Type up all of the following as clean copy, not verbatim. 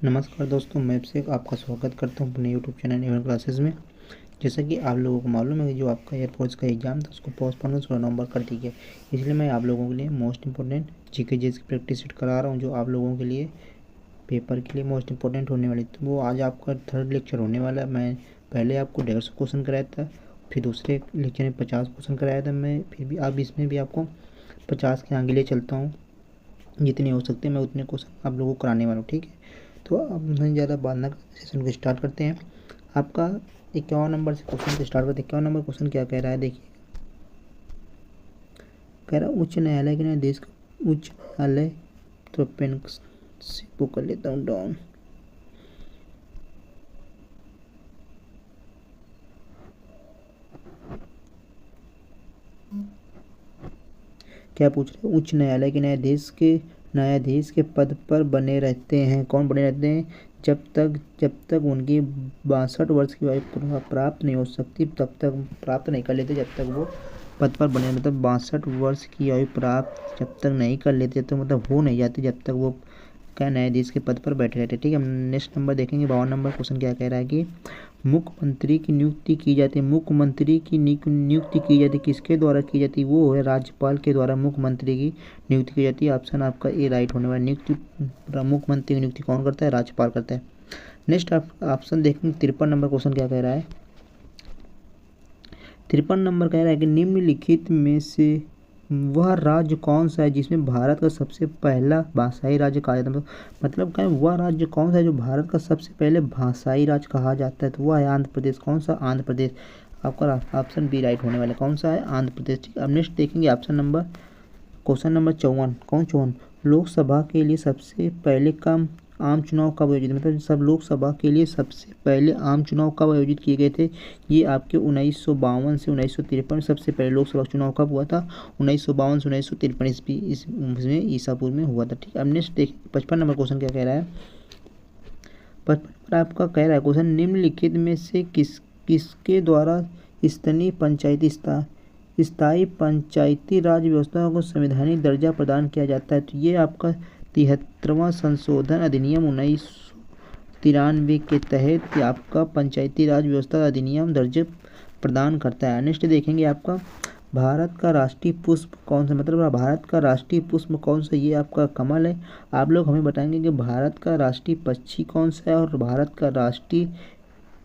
नमस्कार दोस्तों, मैं अभिषेक आपका स्वागत करता हूं अपने यूट्यूब चैनल एवन क्लासेस में। जैसा कि आप लोगों को मालूम है कि जो आपका एयरफोर्स का एग्ज़ाम था उसको पोस्टपोन 16 नवंबर कर दी गया। इसलिए मैं आप लोगों के लिए मोस्ट इंपॉर्टेंट जीके की प्रैक्टिस सेट करा रहा हूं, जो आप लोगों के लिए पेपर के लिए मोस्ट इंपॉर्टेंट होने वाली। तो वो आज आपका थर्ड लेक्चर होने वाला है। मैं पहले आपको 150 क्वेश्चन कराया था, फिर दूसरे लेक्चर में 50 क्वेश्चन कराया था मैं। फिर भी अब इसमें भी आपको 50 के आगे ले चलता हूँ, जितने हो सकते हैं मैं उतने क्वेश्चन आप लोगों को कराने वाला हूँ, ठीक है। तो अब नहीं ज़्यादा बात ना सेशन को स्टार्ट करते हैं। आपका 51 नंबर से क्वेश्चन से स्टार्ट करते हैं। 51 नंबर क्वेश्चन क्या कह रहा है, देखिए। कह रहा है उच्च न्यायालय के न्यायाधीश का उच्च न्यायालय, तो पेन से वो कर लेता हूँ डाउन। क्या पूछ रहे हैं, उच्च न्यायालय के न्यायाधीश के पद पर बने रहते हैं। कौन बने रहते हैं? जब तक उनकी 62 वर्ष की आयु प्राप्त नहीं हो सकती, तब तक प्राप्त नहीं कर लेते जब तक वो पद पर बने। मतलब 62 वर्ष की आयु प्राप्त जब तक नहीं कर लेते, तो मतलब हो नहीं जाती जब तक वो क्या न्यायाधीश के पद पर बैठे रहते। ठीक है, नेक्स्ट नंबर देखेंगे। 52 नंबर क्वेश्चन क्या कह रहा है कि मुख्यमंत्री की नियुक्ति की जाती है। मुख्यमंत्री की नियुक्ति की जाती है, किसके द्वारा की जाती है? वो है राज्यपाल के द्वारा मुख्यमंत्री की नियुक्ति की जाती है। ऑप्शन आपका ए राइट होने वाला। मुख्यमंत्री की नियुक्ति कौन करता है? राज्यपाल करता है। नेक्स्ट ऑप्शन देखेंगे। 53 नंबर क्वेश्चन क्या कह रहा है? 53 नंबर कह रहा है कि निम्नलिखित में से वह राज्य कौन सा है जिसमें भारत का सबसे पहला भाषाई राज्य कहा जाता है? मतलब क्या है, वह राज्य कौन सा है जो भारत का सबसे पहले भाषाई राज्य कहा जाता है? तो वह है आंध्र प्रदेश। कौन सा? आंध्र प्रदेश। आपका ऑप्शन बी राइट होने वाला है। कौन सा है? आंध्र प्रदेश। ठीक है, अब नेक्स्ट देखेंगे ऑप्शन नंबर क्वेश्चन नंबर 54। कौन 54? लोकसभा के लिए सबसे पहले आम चुनाव कब आयोजित? मतलब सब लोकसभा के लिए सबसे पहले आम चुनाव कब आयोजित किए गए थे? ये आपके 1952 से 1953 सबसे पहले लोकसभा चुनाव कब हुआ था? 1952 से 1953 इसमें ईसापुर में हुआ था। ठीक है, अब नेक्स्ट देख 55 नंबर क्वेश्चन क्या कह रहा है? 55 नंबर आपका कह रहा है क्वेश्चन, निम्नलिखित में से किसके द्वारा स्थायी पंचायती राज व्यवस्था को संवैधानिक दर्जा प्रदान किया जाता है? तो ये आपका 73वां संशोधन अधिनियम 1993 के तहत आपका पंचायती राज व्यवस्था अधिनियम दर्जे प्रदान करता है। नेक्स्ट देखेंगे आपका भारत का राष्ट्रीय पुष्प कौन सा? मतलब भारत का राष्ट्रीय पुष्प कौन सा? ये आपका कमल है। आप लोग हमें बताएंगे कि भारत का राष्ट्रीय पक्षी कौन सा है और भारत का राष्ट्रीय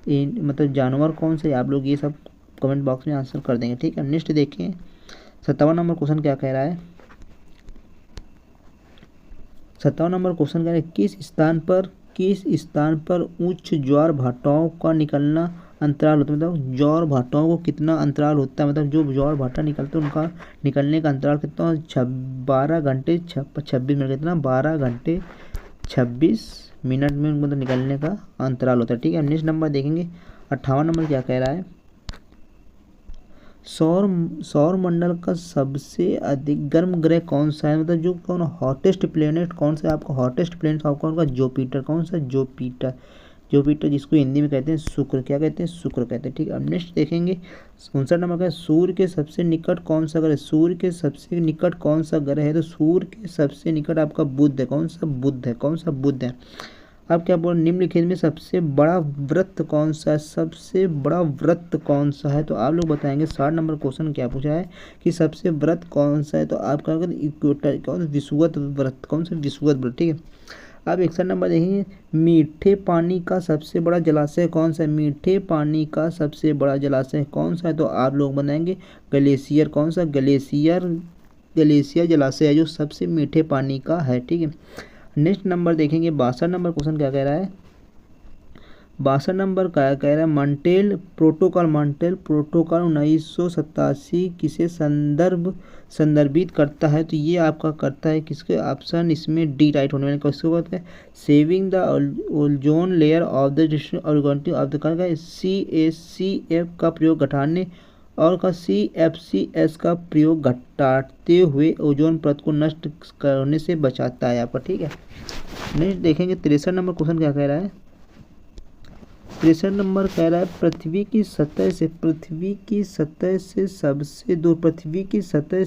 मतलब जानवर कौन सा है। आप लोग ये सब कमेंट बॉक्स में आंसर कर देंगे। ठीक है, नेक्स्ट देखिए। 57 नंबर क्वेश्चन क्या कह रहा है? 57 नंबर क्वेश्चन कह रहा है किस स्थान पर उच्च ज्वार भाटाओं का निकलना अंतराल होता है? मतलब ज्वार भाटाओं को कितना अंतराल होता है? मतलब जो ज्वार भाटा निकलते हैं उनका निकलने का अंतराल कितना? 12 घंटे 26 मिनट। कितना? 12 घंटे 26 मिनट में मतलब निकलने का अंतराल होता है। ठीक है, नेक्स्ट नंबर देखेंगे। 58 नंबर क्या कह रहा है? सौर मंडल का सबसे अधिक गर्म ग्रह कौन सा है? मतलब जो कौन हॉटेस्ट प्लेनेट कौन सा है? आपका हॉटेस्ट प्लेनेट आपका उनका जुपिटर। कौन सा? जुपिटर जिसको हिंदी में कहते हैं शुक्र। क्या कहते हैं? शुक्र कहते हैं। ठीक है, अब नेक्स्ट देखेंगे। 59 नंबर का सूर्य के सबसे निकट कौन सा ग्रह? सूर्य के सबसे निकट कौन सा ग्रह है? तो सूर्य के सबसे निकट आपका बुध है। कौन सा? बुध है। कौन सा? बुध है। अब क्या बोल, निम्नलिखित में सबसे बड़ा वृत्त कौन सा है? सबसे बड़ा वृत्त कौन सा है? तो आप लोग बताएंगे। 60 नंबर क्वेश्चन क्या पूछा है कि सबसे वृत्त कौन सा है? तो आप क्या करें? इक्वेटर। कौन सा? विषुवत वृत्त। कौन सा? विषुवत वृत्त। ठीक है, अब 61 नंबर देखेंगे। मीठे पानी का सबसे बड़ा जलाशय कौन सा है? मीठे पानी का सबसे बड़ा जलाशय कौन सा है? तो आप लोग बनाएंगे ग्लेशियर। कौन सा? ग्लेशियर जलाशय है जो सबसे मीठे पानी का है। ठीक है, नेक्स्ट नंबर देखेंगे। 62 नंबर क्वेश्चन क्या कह रहा है? 62 नंबर क्या कह रहा है? मॉन्ट्रियल प्रोटोकॉल 1987 किसे संदर्भित करता है? तो ये आपका करता है किसके? ऑप्शन इसमें डी राइट होने वाला। किसको कहते हैं? Saving the ozone layer of the ऑर्गेनिटी ऑफ द का CACF का प्रयोग घटाने और का CFCS का प्रयोग घटाते हुए ओजोन परत को नष्ट करने से बचाता है आपका। ठीक है, नेक्स्ट देखेंगे। 63 नंबर क्वेश्चन क्या कह रहा है? 63 नंबर कह रहा है पृथ्वी की सतह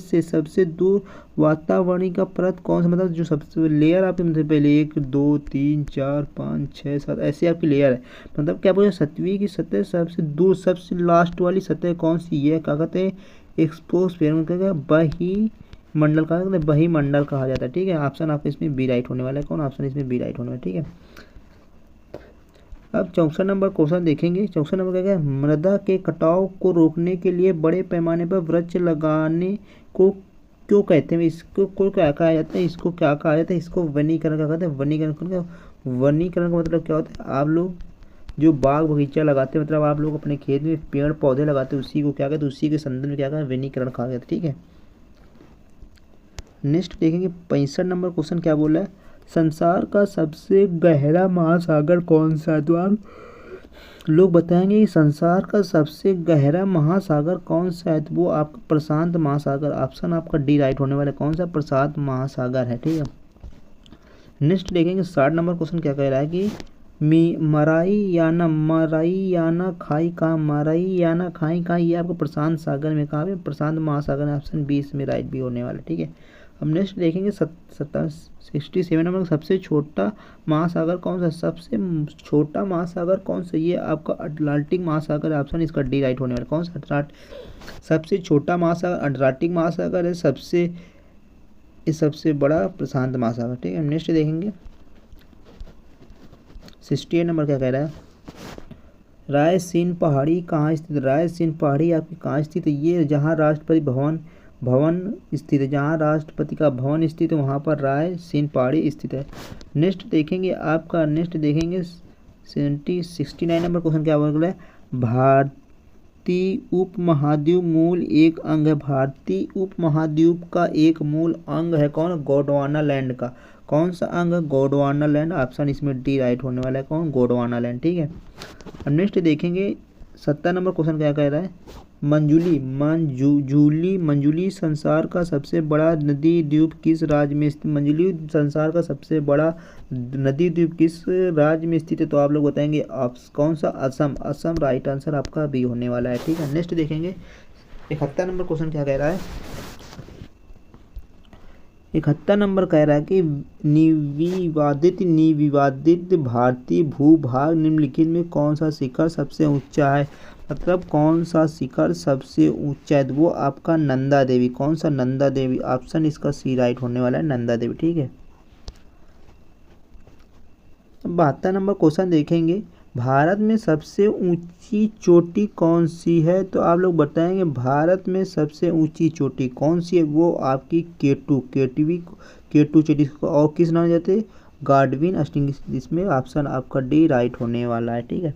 से सबसे दूर वातावरण का परत कौन सा, मतलब जो सबसे लेयर आपके मतलब पहले 1 2 3 4 5 6 7 ऐसे आपकी लेयर है, मतलब क्या बोले पृथ्वी की सतह सबसे दूर सबसे लास्ट वाली सतह कौन सी, ये क्या कहते हैं एक्सपोस्फेयर में क्या बही मंडल कहा जाता है, बही मंडल कहा जाता है। ठीक है, ऑप्शन आपका इसमें बी राइट होने वाला है। कौन ऑप्शन इसमें बी राइट होने वाला है। ठीक है, अब 64 नंबर क्वेश्चन देखेंगे। 64 नंबर क्या है, मृदा के कटाव को रोकने के लिए बड़े पैमाने पर वृक्ष लगाने को क्यों कहते हैं, इसको को क्या कहा जाता है, इसको क्या कहा जाता है, इसको वनीकरण का कहते हैं। वनीकरण का मतलब क्या होता है, आप लोग जो बाग बगीचा लगाते हैं, मतलब आप लोग अपने खेत में पेड़ पौधे लगाते हैं, उसी को क्या कहते हैं, उसी के संदर्भ में क्या कहते हैं, वनीकरण कहा जाता है। ठीक है, नेक्स्ट देखेंगे 65 नंबर क्वेश्चन क्या बोला है, संसार का सबसे गहरा महासागर कौन सा है। तो आप लोग बताएंगे कि संसार का सबसे गहरा महासागर कौन सा है, तो वो आपका प्रशांत महासागर, ऑप्शन आपका डी राइट होने वाला है। कौन सा, प्रशांत महासागर है। ठीक है, नेक्स्ट देखेंगे 60 नंबर क्वेश्चन क्या कह रहा है कि मराइयाना खाई कहाँ, ये आपको प्रशांत सागर में कहा है, प्रशांत महासागर है। ऑप्शन बी इसमें राइट भी होने वाला है। ठीक है, अब नेक्स्ट देखेंगे 67 नंबर सबसे छोटा महासागर कौन सा, सबसे छोटा महासागर कौन सा, ये आपका अटलांटिक महासागर है। ऑप्शन इसका डी राइट होने वाला है। कौन सा, सबसे छोटा महासागर अटलांटिक महासागर है, सबसे बड़ा प्रशांत महासागर। ठीक है, नेक्स्ट देखेंगे 68 नंबर क्या कह रहा है, रायसीन पहाड़ी कहाँ स्थित है। रायसीन पहाड़ी आपकी कहाँ स्थित है, ये जहाँ राष्ट्रपति भवन स्थित है, जहाँ राष्ट्रपति का भवन स्थित है वहाँ पर रायसीन पहाड़ी स्थित है। नेक्स्ट देखेंगे 69 नंबर क्वेश्चन क्या बोल रहा है, भारतीय उपमहाद्वीप मूल एक अंग है। भारतीय उपमहाद्वीप का एक मूल अंग है कौन, गोंडवाना लैंड का। कौन सा अंग, गोंडवाना लैंड। ऑप्शन इसमें डी राइट होने वाला है। कौन, गोंडवाना लैंड। ठीक है, अब नेक्स्ट देखेंगे 70 नंबर क्वेश्चन क्या कह रहा है, मंजूली संसार का सबसे बड़ा नदी द्वीप किस राज्य में स्थित। मंजूली संसार का सबसे बड़ा नदी द्वीप किस राज्य में स्थित है, तो आप लोग बताएंगे कौन सा, असम राइट आंसर आपका बी होने वाला है। ठीक है, नेक्स्ट देखेंगे 71 नंबर क्वेश्चन क्या कह रहा है, 71 नंबर कह रहा है कि निविवादित भारतीय भूभाग निम्नलिखित में कौन सा शिखर सबसे ऊंचा है, मतलब कौन सा शिखर सबसे ऊंचा है, वो आपका नंदा देवी। कौन सा, नंदा देवी। ऑप्शन इसका सी राइट होने वाला है, नंदा देवी। ठीक है, 72 नंबर क्वेश्चन देखेंगे, भारत में सबसे ऊंची चोटी कौन सी है, तो आप लोग बताएंगे भारत में सबसे ऊंची चोटी कौन सी है, वो आपकी केटू चोटी, और किस नाम जाते, गार्डविन अस्टिंग, इसमें ऑप्शन आपका डी राइट होने वाला है। ठीक है,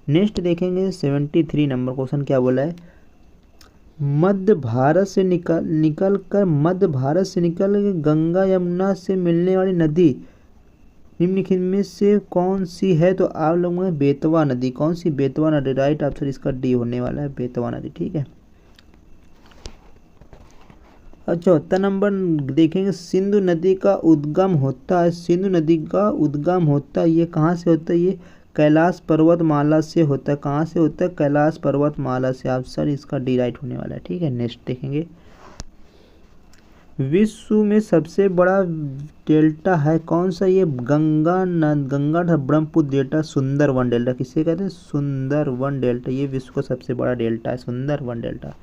नेक्स्ट देखेंगे 73 नंबर क्वेश्चन क्या बोला है, मध्य भारत से निकल गंगा यमुना से मिलने वाली नदी निम्नलिखित में से कौन सी है, तो आप लोगों में बेतवा नदी। कौन सी, बेतवा नदी। राइट आंसर इसका डी होने वाला है, बेतवा नदी। ठीक है, और 74 नंबर देखेंगे, सिंधु नदी का उद्गम होता है, ये कहाँ से होता है, ये कैलाश पर्वतमाला से होता है। कहाँ से होता है, कैलाश पर्वतमाला से। आंसर इसका डी राइट होने वाला है। ठीक है, नेक्स्ट देखेंगे, विश्व में सबसे बड़ा डेल्टा है कौन सा, ये गंगा ब्रह्मपुत्र डेल्टा, सुंदरवन डेल्टा। किसे कहते हैं, सुंदरवन डेल्टा, ये विश्व का सबसे बड़ा डेल्टा है, सुंदरवन डेल्टा।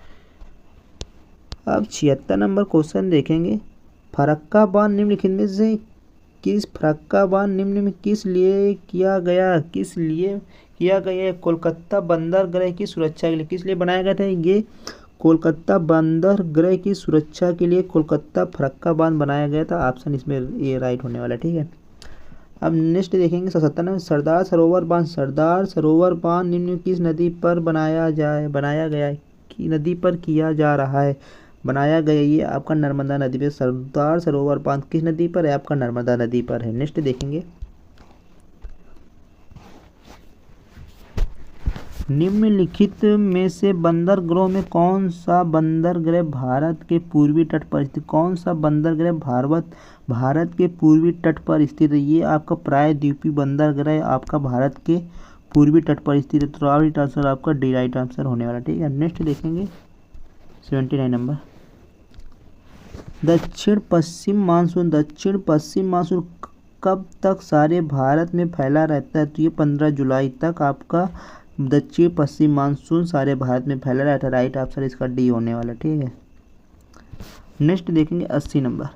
अब 76 नंबर क्वेश्चन देखेंगे, फरक्का बांध निम्नलिखित में से फरक्का बांध निम्न में किस लिए किया गया, कोलकाता बंदरगाह की सुरक्षा के लिए। किस लिए बनाया गया था, ये कोलकाता बंदरगाह की सुरक्षा के लिए कोलकाता फरक्का बांध बनाया गया था। ऑप्शन इसमें ये राइट होने वाला है। ठीक है, अब नेक्स्ट देखेंगे 77 सरदार सरोवर बांध निम्न किस नदी पर बनाया गया है, कि नदी पर किया जा रहा है, बनाया गया ये आपका नर्मदा नदी पे। सरदार सरोवर बांध किस नदी पर है, आपका नर्मदा नदी पर है। नेक्स्ट देखेंगे, निम्नलिखित में से बंदरगाहों में कौन सा बंदरगाह भारत के पूर्वी तट पर स्थित। कौन सा बंदरगाह भारत के पूर्वी तट पर स्थित है, ये आपका प्रायद्वीपीय बंदरगाह आपका भारत के पूर्वी तट पर स्थित है, तो राइट आंसर आपका डी राइट आंसर होने वाला। ठीक है, नेक्स्ट देखेंगे 79 नंबर। दक्षिण पश्चिम मानसून कब तक सारे भारत में फैला रहता है? तो ये 15 जुलाई तक आपका दक्षिण पश्चिम मानसून सारे भारत में फैला रहता है। राइट आंसर इसका डी होने वाला। ठीक है, नेक्स्ट देखेंगे 80 नंबर।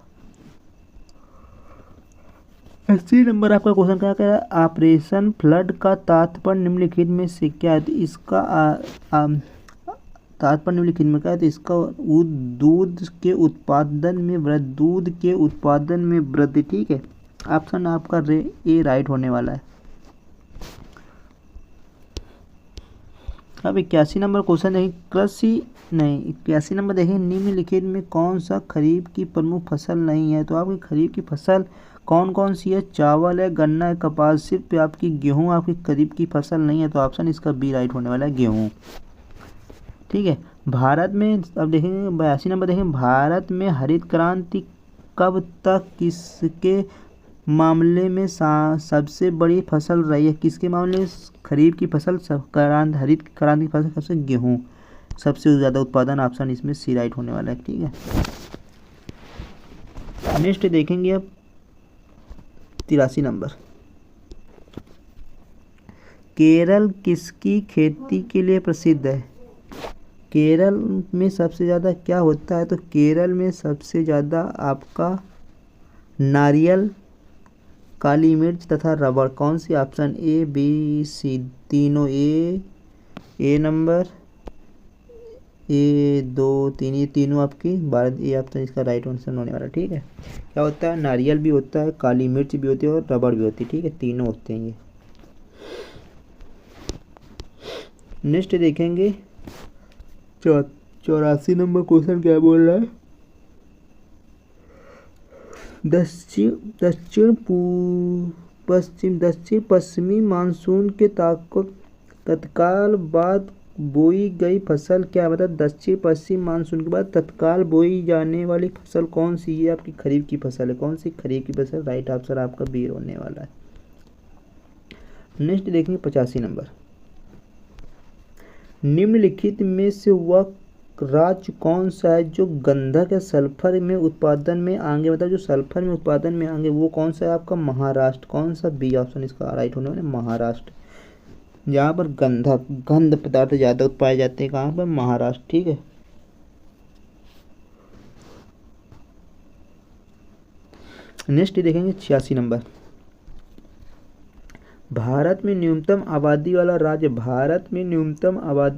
80 नंबर आपका क्वेश्चन क्या कह रहा है? ऑपरेशन फ्लड का तात्पर्य निम्नलिखित में से क्या है? तो इसका तात्पर्य निम्नलिखित में क्या है? तो इसका दूध के उत्पादन में वृद्धि। ठीक है, ऑप्शन आपका ए राइट होने वाला है। अब 81 नंबर क्वेश्चन देखें, 81 नंबर देखें, निम्नलिखित में कौन सा खरीफ की प्रमुख फसल नहीं है? तो आपकी खरीफ की फसल कौन कौन सी है? चावल है, गन्ना है, कपास, सिर्फ आपकी गेहूं आपकी खरीफ की फसल नहीं है। तो ऑप्शन इसका बी राइट होने वाला है, गेहूं। ठीक है, भारत में अब देखेंगे 82 नंबर देखें, भारत में हरित क्रांति कब तक किसके मामले में सबसे बड़ी फसल रही है? किसके मामले में खरीफ की फसल हरित क्रांति की फसल सबसे गेहूं सबसे ज़्यादा उत्पादन। ऑप्शन इसमें सी राइट होने वाला है। ठीक है, नेक्स्ट देखेंगे अब 83 नंबर। केरल किसकी खेती के लिए प्रसिद्ध है? केरल में सबसे ज़्यादा क्या होता है? तो केरल में सबसे ज़्यादा आपका नारियल, काली मिर्च तथा रबड़। कौन सी? ऑप्शन ए, बी, सी, तीनों। ए नंबर, ए 2 3, ये तीनों आपकी भारत, ये ऑप्शन इसका राइट आंसर होने वाला। ठीक है, क्या होता है? नारियल भी होता है, काली मिर्च भी होती है और रबड़ भी होती है। ठीक है, तीनों होते हैं ये। नेक्स्ट देखेंगे 84 नंबर क्वेश्चन क्या बोल रहा है? दक्षिण पश्चिमी मानसून के तत्काल बाद बोई गई फसल क्या? मतलब दक्षिण पश्चिम मानसून के बाद तत्काल बोई जाने वाली फसल कौन सी है? आपकी खरीफ की फसल है। कौन सी? खरीफ की फसल। राइट आंसर आपका बी होने वाला है। नेक्स्ट देखेंगे 85 नंबर। निम्नलिखित में से वह राज्य कौन सा है जो गंधक या सल्फर में उत्पादन में आगे, मतलब जो सल्फर में उत्पादन में आगे, वो कौन सा है? आपका महाराष्ट्र। कौन सा? बी ऑप्शन इसका राइट होने वाला है, महाराष्ट्र। जहाँ पर गंध पदार्थ ज़्यादा उत्पाए जाते हैं, कहाँ पर? महाराष्ट्र। ठीक है, नेक्स्ट देखेंगे 86 नंबर। भारत में न्यूनतम आबादी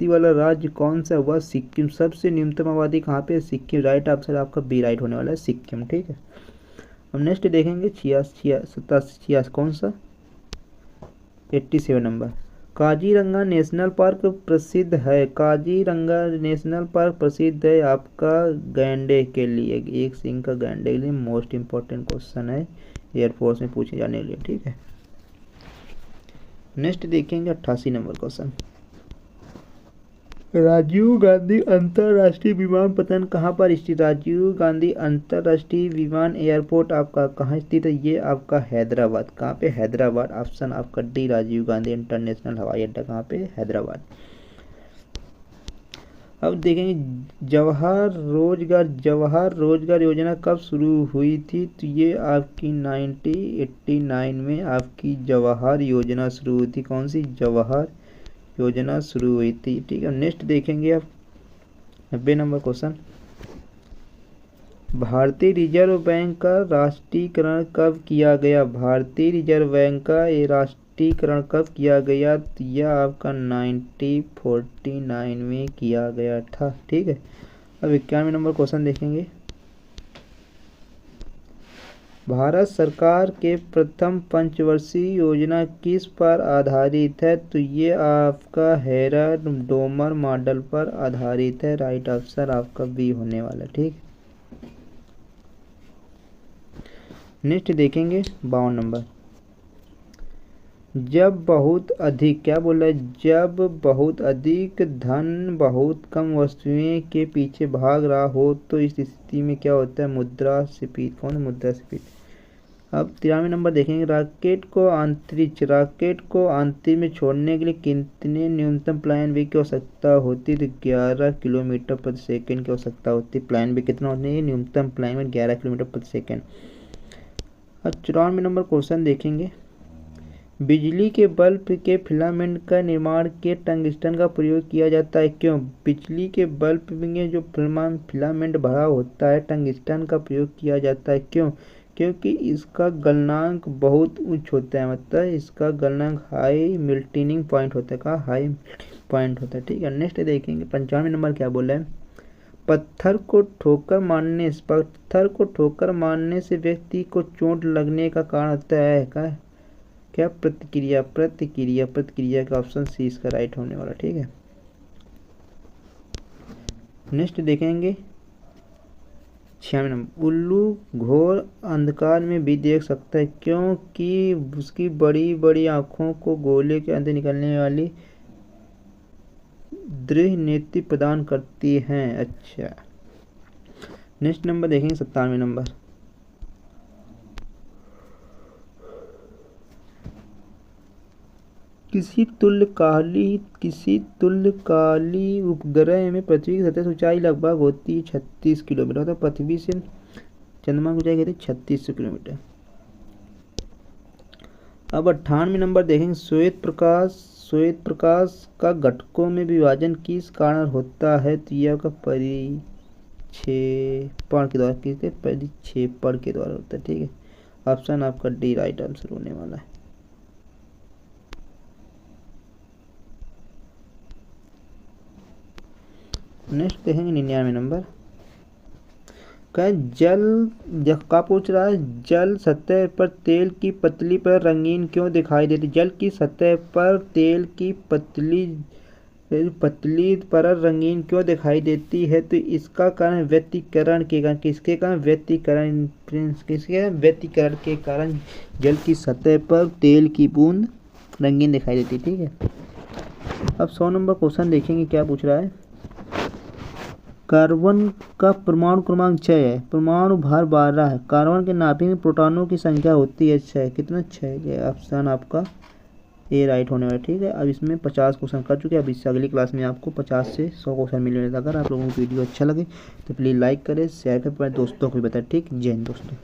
वाला राज्य कौन सा? वह सिक्किम। सबसे न्यूनतम आबादी कहाँ पे? सिक्किम। राइट आंसर आपका बी राइट होने वाला है, सिक्किम। ठीक है, अब नेक्स्ट देखेंगे 86 कौन सा? 87 नंबर। काजीरंगा नेशनल पार्क प्रसिद्ध है। काजीरंगा नेशनल पार्क प्रसिद्ध है आपका गैंडे के लिए, एक सिंह का गैंडे के लिए। मोस्ट इंपॉर्टेंट क्वेश्चन है, एयरफोर्स में पूछे जाने के लिए। ठीक है, नेक्स्ट देखेंगे 88 नंबर क्वेश्चन। राजीव गांधी अंतर्राष्ट्रीय विमानपत्तन कहाँ पर स्थित? राजीव गांधी अंतर्राष्ट्रीय विमान एयरपोर्ट आपका कहाँ स्थित है? ये आपका हैदराबाद। कहाँ पे? हैदराबाद। ऑप्शन आपका डी, राजीव गांधी इंटरनेशनल हवाई अड्डा कहाँ पे? हैदराबाद। अब देखेंगे जवाहर रोजगार योजना कब शुरू हुई थी? तो ये आपकी 1989 में आपकी जवाहर योजना शुरू हुई थी। कौन सी? जवाहर योजना शुरू हुई थी। ठीक है, नेक्स्ट देखेंगे आप 90 नंबर क्वेश्चन। भारतीय रिजर्व बैंक का राष्ट्रीयकरण कब किया गया? भारतीय रिजर्व बैंक का ये राष्ट्रीयकरण कब किया गया? तो यह आपका 1949 में किया गया था। ठीक है, अब 91 नंबर क्वेश्चन देखेंगे। भारत सरकार के प्रथम पंचवर्षीय योजना किस पर आधारित है? तो ये आपका हेरल्ड डोमर मॉडल पर आधारित है। राइट आंसर आपका बी होने वाला। ठीक, नेक्स्ट देखेंगे 52 नंबर। जब बहुत अधिक, क्या बोल रहा है? जब बहुत अधिक धन बहुत कम वस्तुएं के पीछे भाग रहा हो तो इस स्थिति में क्या होता है? मुद्रास्फीति। कौन? मुद्रास्फीति। अब 93 नंबर देखेंगे, रॉकेट को अंतरिक्ष में छोड़ने के लिए कितने न्यूनतम प्लान वेग की आवश्यकता होती है? तो 11 किलोमीटर प्रति सेकंड की आवश्यकता होती है। प्लान वेग कितना होती है? न्यूनतम प्लान वेग 11 किलोमीटर प्रति सेकंड। अब 94 नंबर क्वेश्चन देखेंगे, बिजली के बल्ब के फिलामेंट का निर्माण के टंगस्टन का प्रयोग किया जाता है, क्यों? बिजली के बल्ब में जो फिलामेंट भरा होता है टंगस्टन का प्रयोग किया जाता है, क्यों? क्योंकि इसका गलनांक बहुत उच्च होता है, मतलब इसका गलनांक हाई मेल्टिंग पॉइंट होता है। का हाई पॉइंट होता है, ठीक है। नेक्स्ट देखेंगे 95 नंबर क्या बोला है, पत्थर को ठोकर मारने से व्यक्ति को चोट लगने का कारण होता है क्या? प्रतिक्रिया का ऑप्शन सी इसका राइट होने वाला, ठीक है। नेक्स्ट देखेंगे 96 नंबर, उल्लू घोर अंधकार में भी देख सकता है, क्योंकि उसकी बड़ी बड़ी आंखों को गोले के अंदर निकलने वाली दृढ़ नेत्र प्रदान करती हैं। अच्छा, नेक्स्ट नंबर देखेंगे 97 नंबर, किसी तुल्यकाली उपग्रह में पृथ्वी की सतह ऊंचाई लगभग होती है 36 किलोमीटर, तो पृथ्वी से चंद्रमा की ऊंचाई कहती है 3600 किलोमीटर। अब 98 नंबर देखेंगे, श्वेत प्रकाश का घटकों में विभाजन किस कारण होता है? तो यह का परिक्षेपण के द्वारा होता है, ठीक है। ऑप्शन आपका डी राइट आंसर होने वाला है। नेक्स्ट देखेंगे 99 नंबर, का पूछ रहा है, जल सतह पर तेल की पतली परत रंगीन क्यों दिखाई देती? जल की सतह पर तेल की पतली परत रंगीन क्यों दिखाई देती है? तो इसका कारण व्यतिकरण के कारण, किसके कारण? व्यतिकरण के कारण जल की सतह पर तेल की बूंद रंगीन दिखाई देती है, ठीक है। अब 100 नंबर क्वेश्चन देखेंगे, क्या पूछ रहा है, कार्बन का परमाणु क्रमांक 6 है, परमाणु भार 12 है, कार्बन के नाभिक में प्रोटॉनों की संख्या होती है 6, कितना? 6। ये ऑप्शन आपका ए राइट होने वाला, ठीक है। अब इसमें 50 क्वेश्चन कर चुके हैं, अब इससे अगली क्लास में आपको 50 से 100 क्वेश्चन मिलेंगे। अगर आप लोगों को वीडियो अच्छा लगे तो प्लीज़ लाइक करें, शेयर करें, अपने दोस्तों को भी बताएं, ठीक। जय हिंद दोस्तों।